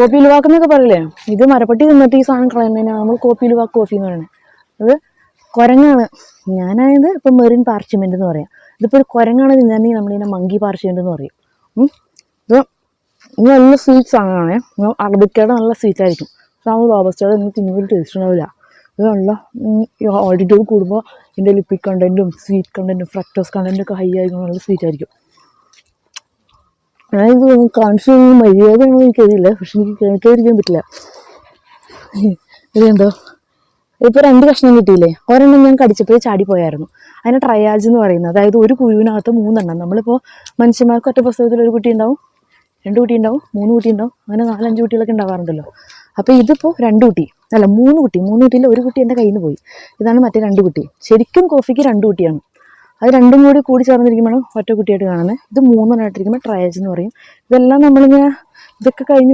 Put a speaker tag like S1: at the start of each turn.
S1: Copy ലുവാക്കെന്നൊക്കെ പറയില്ലേ, ഇത് മരപ്പട്ടി തിന്നിട്ട് ഈ സാധനം കളയുന്നതിനാണ് നമ്മൾ കോപ്പി ലുവാക്ക് കോഫി എന്ന് പറയുന്നത്. അത് കുരങ്ങാണ്. ഞാനായത് ഇപ്പം മെറിൻ പാർച്ച്മെന്റ് എന്ന് പറയാം. ഇതിപ്പോൾ ഒരു കുരങ്ങാണ് തിന്നാണെങ്കിൽ നമ്മളിതിനെ മങ്കി പാർച്ച്മെന്റ് എന്ന് പറയും. ഇത് നല്ല സ്വീറ്റ് സാധനമാണ്. അറബിക്കയുടെ നല്ല സ്വീറ്റ് ആയിരിക്കും. നമ്മൾ റോബസ്റ്റയുടെ ഒന്നും തിന്നൊരു ടേസ്റ്റ് ഉണ്ടാവില്ല. ഇത് നല്ല ഓഡിറ്റോട് കൂടുമ്പോൾ ഇതിൻ്റെ ലിപ്പിഡ് കണ്ടൻറ്റും സ്വീറ്റ് കണ്ടൻറ്റും ഫ്രക്ടോസ് കണ്ടൻറ്റും ഒക്കെ ഹൈ ആയിരിക്കും. നല്ല സ്വീറ്റ് ആയിരിക്കും. ഞാനിത് കാണിച്ചു മര്യാദയാണോ എനിക്കറിയില്ല, പക്ഷെ എനിക്ക് കേൾക്കാതിരിക്കാൻ പറ്റില്ല. ഇതെന്തോ ഇപ്പോൾ 2 കഷ്ണം കിട്ടിയില്ലേ, ഒരെണ്ണം ഞാൻ കടിച്ചപ്പോഴേ ചാടിപ്പോയായിരുന്നു. അതിനെ ട്രയാജ് എന്ന് പറയുന്നത്. അതായത് ഒരു കുഴുവിനകത്ത് 3 എണ്ണം. നമ്മളിപ്പോൾ മനുഷ്യന്മാർക്ക് ഒറ്റ പുസ്തകത്തിൽ ഒരു കുട്ടി ഉണ്ടാവും, 2 കുട്ടി ഉണ്ടാവും, 3 കുട്ടി ഉണ്ടാവും, അങ്ങനെ 4-5 കുട്ടികളൊക്കെ ഉണ്ടാവാറുണ്ടല്ലോ. അപ്പോൾ ഇതിപ്പോൾ 2 കുട്ടി അല്ല 3 കുട്ടി. 3 കുട്ടിയിൽ ഒരു കുട്ടി എൻ്റെ കയ്യിൽ നിന്ന് പോയി. ഇതാണ് മറ്റേ 2 കുട്ടി. ശരിക്കും കോഫിക്ക് 2 കുട്ടിയാണ്. അത് രണ്ടും കൂടി ചേർന്നിരിക്കുമ്പോഴാണ് ഒറ്റ കുട്ടിയായിട്ട് കാണുന്നത്. ഇത് 3 എണ്ണമായിട്ടിരിക്കുമ്പോൾ ട്രയാജ് എന്ന് പറയും. ഇതെല്ലാം നമ്മളിങ്ങനെ ഇതൊക്കെ കഴിഞ്ഞ്